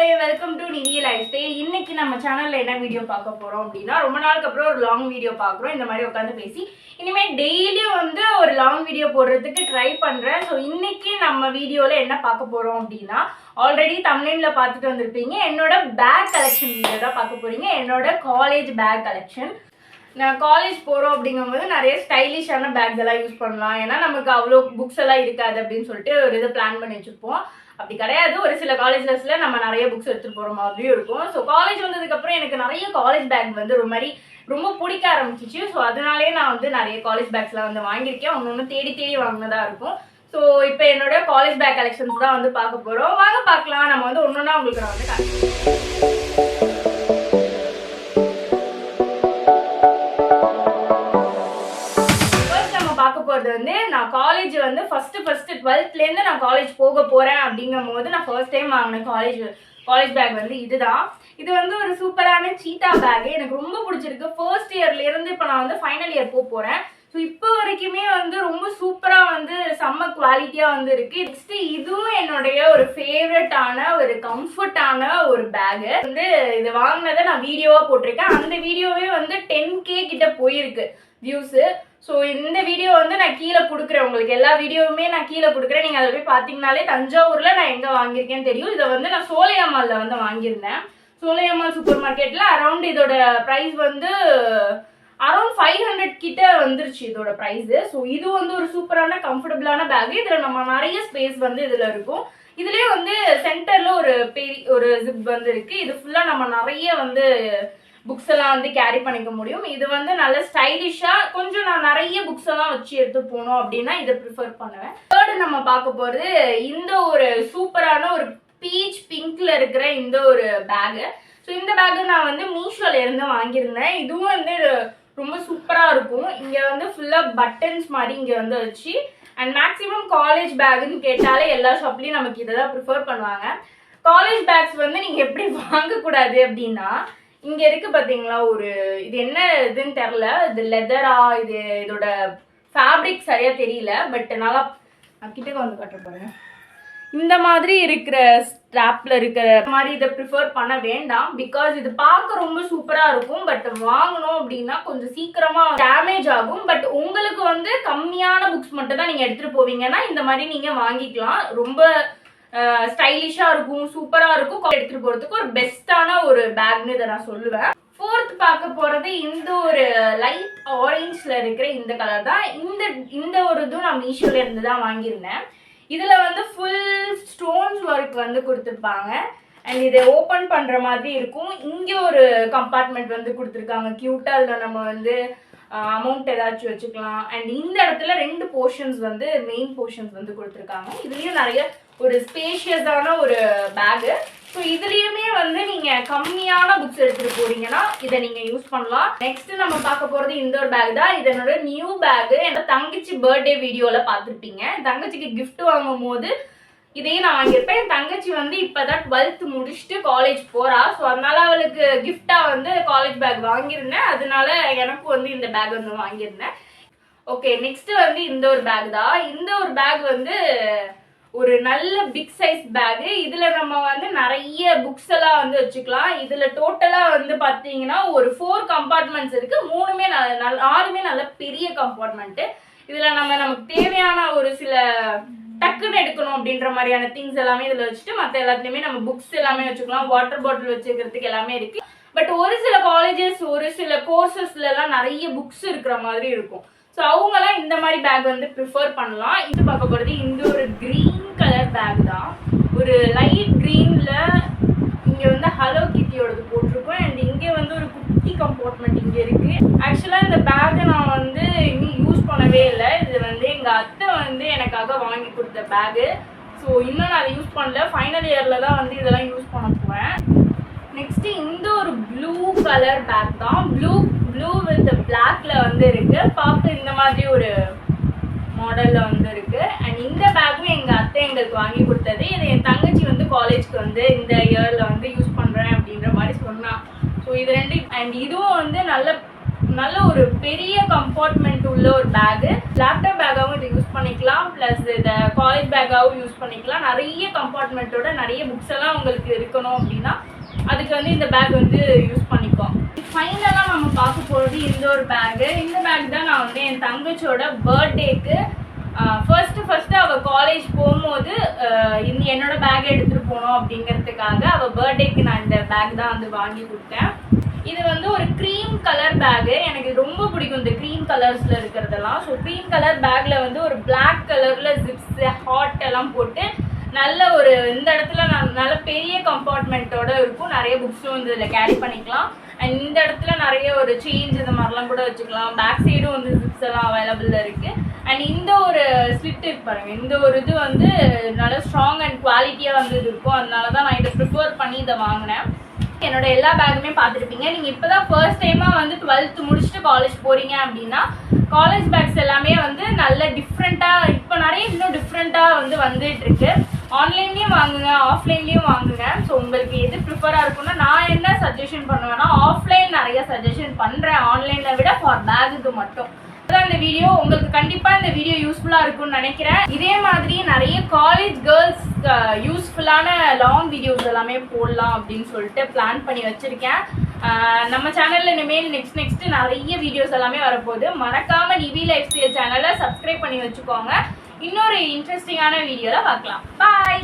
மக்களே, welcome to Nivi life style. இன்னைக்கு நம்ம சேனல்ல என்ன வீடியோ பார்க்க போறோம் அப்படின்னா, ரொம்ப நாளுக்கு அப்புறம் ஒரு லாங் வீடியோ பார்க்குறோம். இந்த மாதிரி உட்காந்து பேசி இனிமேல் டெய்லியும் வந்து ஒரு லாங் வீடியோ போடுறதுக்கு ட்ரை பண்றேன். ஸோ இன்னைக்கு நம்ம வீடியோல என்ன பார்க்க போறோம் அப்படின்னா, ஆல்ரெடி தமிழ்ல பார்த்துட்டு வந்திருப்பீங்க, என்னோட பேக் கலெக்ஷன் வீடியோ தான் பார்க்க போறீங்க. என்னோட காலேஜ் பேக் கலெக்ஷன். நான் காலேஜ் போகிறோம் அப்படிங்கும்போது நிறைய ஸ்டைலிஷான பேக்ஸ் எல்லாம் யூஸ் பண்ணலாம். ஏன்னா நமக்கு அவ்வளோ புக்ஸ் எல்லாம் இருக்காது அப்படின்னு சொல்லிட்டு ஒரு இது பிளான் பண்ணி வச்சுருப்போம். அப்படி கிடையாது, ஒரு சில காலேஜஸ்ல நம்ம நிறைய புக்ஸ் எடுத்துகிட்டு போகிற மாதிரியும் இருக்கும். ஸோ காலேஜ் வந்ததுக்கப்புறம் எனக்கு நிறைய காலேஜ் பேக் வந்து ஒரு மாதிரி ரொம்ப பிடிக்க ஆரம்பிச்சிச்சு. ஸோ அதனாலே நான் வந்து நிறைய காலேஜ் பேக்ஸ்லாம் வந்து வாங்கியிருக்கேன். ஒன்று தேடி தேடி வாங்கினதாக இருக்கும். ஸோ இப்போ என்னோட காலேஜ் பேக் கலெக்ஷன்ஸ் தான் வந்து பார்க்க போகிறோம். வாங்க பார்க்கலாம். நம்ம வந்து ஒன்றுன்னா உங்களுக்கு நான் வந்து காட்டுறேன். வந்து நான் காலேஜ் வந்து ஃபர்ஸ்ட் 12th இருந்து நான் காலேஜ் போக போறேன் அப்படிங்கும் போது நான் ஃபர்ஸ்ட் டைம் வாங்கின காலேஜ் பேக் வந்து இதுதான். இது வந்து ஒரு சூப்பரான சீட்டா பேக். எனக்கு ரொம்ப பிடிச்சிருக்கு. ஃபர்ஸ்ட் இயர்ல இருந்து இப்போ நான் வந்து ஃபைனல் இயர் போறேன். ஸோ இப்போ வரைக்குமே வந்து ரொம்ப சூப்பரா வந்து செம்ம குவாலிட்டியா வந்து இருக்கு. நெக்ஸ்ட் இதுவும் என்னுடைய ஒரு ஃபேவரட்டான ஒரு கம்ஃபர்டான ஒரு பேக். வந்து இது வாங்கினதை நான் வீடியோவா போட்டிருக்கேன். அந்த வீடியோவே வந்து 10K கிட்ட போயிருக்கு வியூஸ். ஸோ இந்த வீடியோ வந்து நான் கீழே கொடுக்குறேன். உங்களுக்கு எல்லா வீடியோவுமே நான் கீழே கொடுக்குறேன். நீங்கள் அதை போய் பார்த்தீங்கனாலே தஞ்சாவூரில் நான் எங்கே வாங்கியிருக்கேன்னு தெரியும். இதை வந்து நான் சோலையாமாலில் வந்து வாங்கியிருந்தேன். சோலையாமால் சூப்பர் மார்க்கெட்டில் அரௌண்ட் இதோட ப்ரைஸ் வந்து அரௌண்ட் 500 கிட்ட வந்துருச்சு இதோட ப்ரைஸு. ஸோ இது வந்து ஒரு சூப்பரான கம்ஃபர்டபுளான பேக். இதில் நம்ம நிறைய ஸ்பேஸ் வந்து இதில் இருக்கும். இதுலேயே வந்து சென்டரில் ஒரு ஜிப் வந்து இருக்குது. இது ஃபுல்லாக நம்ம நிறைய வந்து புக்ஸ் எல்லாம் வந்து கேரி பண்ணிக்க முடியும். இது வந்து நல்ல ஸ்டைலிஷா கொஞ்சம் நான் நிறைய புக்ஸ் எல்லாம் வச்சு எடுத்து போனோம் அப்படின்னா இதை ப்ரிஃபர் பண்ணுவேன். தேர்டு நம்ம பார்க்க போறது இந்த ஒரு சூப்பரான ஒரு பீச் பிங்க்ல இருக்கிற இந்த ஒரு பேகு. ஸோ இந்த பேகு நான் வந்து மீஷோல இருந்து வாங்கியிருந்தேன். இதுவும் வந்து ரொம்ப சூப்பரா இருக்கும். இங்க வந்து ஃபுல்லா பட்டன்ஸ் மாதிரி இங்க வந்து வச்சு அண்ட் மேக்ஸிமம் காலேஜ் பேக்குன்னு கேட்டாலே எல்லா ஷாப்லயும் நமக்கு இதை தான் ப்ரிஃபர் பண்ணுவாங்க. காலேஜ் பேக்ஸ் வந்து நீங்க எப்படி வாங்கக்கூடாது அப்படின்னா, இங்க இருக்கு பாத்தீங்களா ஒரு இது என்ன இதுன்னு தெரியல, இது லெதரா, இதோட ஃபேப்ரிக் சரியா தெரியல. பட் நல்லா கிட்டக்க வந்து கட்ட போறேன். இந்த மாதிரி இருக்கிற ஸ்ட்ராப்ல இருக்கிற மாதிரி இதை ப்ரிஃபர் பண்ண வேண்டாம். பிகாஸ் இது பார்க்க ரொம்ப சூப்பரா இருக்கும். பட் வாங்கணும் அப்படின்னா கொஞ்சம் சீக்கிரமா டேமேஜ் ஆகும். பட் உங்களுக்கு வந்து கம்மியான புக்ஸ் மட்டும் தான் நீங்க எடுத்துட்டு போவீங்கன்னா இந்த மாதிரி நீங்க வாங்கிக்கலாம். ரொம்ப ஸ்டைலிஷா இருக்கும், சூப்பரா இருக்கும். எடுத்துட்டு போறதுக்கு ஒரு பெஸ்டான ஒரு பேக்னு இதை நான் சொல்லுவேன். ஃபோர்த் பார்க்க போறது இந்த ஒரு லைட் ஆரஞ்ச்ல இருக்கிற இந்த கலர் தான். இந்த ஒரு இதுவும் நான் மீஷோல இருந்து தான் வாங்கியிருந்தேன். இதுல வந்து ஃபுல் ஸ்டோன்ஸ் ஒர்க் வந்து கொடுத்துருப்பாங்க. அண்ட் இதை ஓப்பன் பண்ற மாதிரி இருக்கும். இங்க ஒரு கம்பார்ட்மெண்ட் வந்து கொடுத்துருக்காங்க கியூட்டா. அதுல நம்ம வந்து அமௌண்ட் ஏதாச்சும் வச்சுக்கலாம். அண்ட் இந்த இடத்துல 2 போர்ஷன்ஸ் வந்து மெயின் போர்ஷன்ஸ் வந்து கொடுத்துருக்காங்க. இதுலயும் நிறைய ஒரு ஸ்பேஷியஸான ஒரு பேகு. ஸோ இதுலயுமே வந்து நீங்க கம்மியான புக்ஸ் எடுத்துட்டு போறீங்கன்னா இதை நீங்க யூஸ் பண்ணலாம். நெக்ஸ்ட் நம்ம பார்க்க போறது இந்த ஒரு பேக் தான். இது என்னோட நியூ பேக். என்னோட தங்கச்சி பர்த்டே வீடியோல பார்த்துருப்பீங்க. தங்கச்சிக்கு கிஃப்ட் வாங்கும் போது இதையும் நான் வாங்கியிருப்பேன். என் தங்கச்சி வந்து இப்பதான் 12th முடிச்சுட்டு காலேஜ் போறா. ஸோ அதனால அவளுக்கு கிஃப்டா வந்து காலேஜ் பேக் வாங்கியிருந்தேன். அதனால எனக்கும் வந்து இந்த பேக் வந்து வாங்கியிருந்தேன். ஓகே, நெக்ஸ்ட் வந்து இந்த ஒரு பேக் தான். இந்த ஒரு பேக் வந்து ஒரு நல்ல பிக் சைஸ் பேக். இதுல நம்ம வந்து நிறைய புக்ஸ் எல்லாம் வந்து வச்சுக்கலாம். இதுல டோட்டலா வந்து பாத்தீங்கன்னா ஒரு 4 கம்பார்ட்மெண்ட்ஸ் இருக்கு. 6மே நல்ல பெரிய கம்பார்ட்மெண்ட். இதுல நமக்கு தேவையான ஒரு சில டக்குன்னு எடுக்கணும் அப்படின்ற மாதிரியான திங்ஸ் எல்லாமே இதுல வச்சுட்டு மற்ற எல்லாத்துலயுமே நம்ம புக்ஸ் எல்லாமே வச்சுக்கலாம். வாட்டர் பாட்டில் வச்சுக்கிறதுக்கு எல்லாமே இருக்கு. பட் ஒரு சில காலேஜஸ் ஒரு சில கோர்சஸ்ல எல்லாம் நிறைய புக்ஸ் இருக்கிற மாதிரி இருக்கும். ஸோ அவங்கெல்லாம் இந்த மாதிரி பேக் வந்து ப்ரிஃபர் பண்ணலாம். இது பார்க்க போகிறது இந்த ஒரு க்ரீன் கலர் பேக் தான். ஒரு லைட் க்ரீனில் இங்கே வந்து ஹலோ கிட்டியோடது போட்டிருக்கோம். அண்ட் இங்கே வந்து ஒரு குட்டி கம்பார்ட்மெண்ட் இங்கே இருக்குது. ஆக்சுவலாக இந்த பேக்கை நான் வந்து இன்னும் யூஸ் பண்ணவே இல்லை. இது வந்து எங்கள் அத்தை வந்து எனக்காக வாங்கி கொடுத்த பேகு. ஸோ இன்னும் நான் அதை யூஸ் பண்ணல. ஃபைனல் இயரில் தான் வந்து இதெல்லாம் யூஸ் பண்ண போவேன். நெக்ஸ்ட் இந்த ஒரு ப்ளூ கலர் பேக் தான். ப்ளூ வித் பிளாக்ல வந்து இருக்கு. பார்க்க இந்த மாதிரி ஒரு மாடல்ல வந்து இருக்கு. அண்ட் இந்த பேக்கும் எங்க அத்தை எங்களுக்கு வாங்கி கொடுத்தது. இது என் தங்கச்சி வந்து காலேஜ்க்கு வந்து இந்த இயர்ல வந்து யூஸ் பண்றேன் அப்படின்ற மாதிரி சொன்னா. ஸோ இது 2 அண்ட் இதுவும் வந்து நல்ல நல்ல ஒரு பெரிய கம்பார்ட்மெண்ட் உள்ள ஒரு பேக். லேப்டாப் பேக்காகவும் இதை யூஸ் பண்ணிக்கலாம், ப்ளஸ் இதை காலேஜ் பேக்காகவும் யூஸ் பண்ணிக்கலாம். நிறைய கம்பார்ட்மெண்ட்டோட நிறைய புக்ஸ் எல்லாம் உங்களுக்கு இருக்கணும் அப்படின்னா அதுக்கு வந்து இந்த பேக் வந்து யூஸ் பண்ணிக்கோம். ஃபைனலாக நம்ம பார்க்க போகிறது இந்த ஒரு பேக்கு. இந்த பேக் தான் நான் வந்து என் தங்கச்சியோட பர்த்டேக்கு ஃபர்ஸ்ட் அவள் காலேஜ் போகும்போது என்னோட பேக் எடுத்துகிட்டு போகணும் அப்படிங்கிறதுக்காக அவள் பர்த்டேக்கு நான் இந்த பேக் தான் வந்து வாங்கி கொடுத்தேன். இது வந்து ஒரு க்ரீம் கலர் பேக்கு. எனக்கு ரொம்ப பிடிக்கும் இந்த க்ரீம் கலர்ஸில் இருக்கிறதெல்லாம். ஸோ க்ரீம் கலர் பேக்கில் வந்து ஒரு பிளாக் கலரில் ஜிப்ஸு ஹாட் எல்லாம் போட்டு நல்ல ஒரு இந்த இடத்துல நல்ல பெரிய கம்பார்ட்மெண்ட்டோட இருக்கும். நிறைய புக்ஸும் வந்து இதில் கேரி பண்ணிக்கலாம். அண்ட் இந்த இடத்துல நிறைய ஒரு சேஞ்ச் இந்த மாதிரிலாம் கூட வச்சுக்கலாம். பேக் சைடும் வந்து ஜிப்ஸ் எல்லாம் அவைலபிள் இருக்குது. அண்ட் இந்த ஒரு ஸ்லிட் இருக்கு பாருங்கள், இந்த ஒரு இது வந்து நல்ல ஸ்ட்ராங் அண்ட் குவாலிட்டியாக வந்து இது இருக்கும். அதனால தான் நான் இதை ப்ரிஃபர் பண்ணி இதை வாங்கினேன். என்னோட எல்லா பேக்குமே பார்த்துருப்பீங்க. நீங்கள் இப்போ தான் ஃபர்ஸ்ட் டைமாக வந்து 12th முடிச்சுட்டு காலேஜ் போகிறீங்க அப்படின்னா காலேஜ் பேக்ஸ் எல்லாமே வந்து நல்ல டிஃப்ரெண்ட்டாக இப்போ நிறைய இன்னும் டிஃப்ரெண்ட்டாக வந்து வந்துட்டுருக்கு. ஆன்லைன்லேயும் வாங்குங்க, ஆஃப்லைன்லேயும் வாங்குங்க. ஸோ உங்களுக்கு எது ப்ரிஃபராக இருக்குன்னா நான் என்ன சஜஷன் பண்ணுவேன்னா ஆஃப்லைன் நிறைய சஜஷன் பண்ணுறேன் ஆன்லைனை விட ஃபார் பேக்குக்கு மட்டும். அதான் இந்த வீடியோ உங்களுக்கு கண்டிப்பாக இந்த வீடியோ யூஸ்ஃபுல்லாக இருக்கும்னு நினைக்கிறேன். இதே மாதிரி நிறைய காலேஜ் கேர்ள்ஸ் யூஸ்ஃபுல்லான லாங் வீடியோஸ் எல்லாமே போடலாம் அப்படின்னு சொல்லிட்டு பிளான் பண்ணி வச்சுருக்கேன். நம்ம சேனலில் இனிமேல் நெக்ஸ்ட் நிறைய வீடியோஸ் எல்லாமே வரப்போகுது. மறக்காமல் நிவி லைஃப் ஸ்டைல் சேனலை சப்ஸ்கிரைப் பண்ணி வச்சுக்கோங்க. இன்னொரு இன்ட்ரெஸ்டிங்கான வீடியோவில் பார்க்கலாம். பாய்.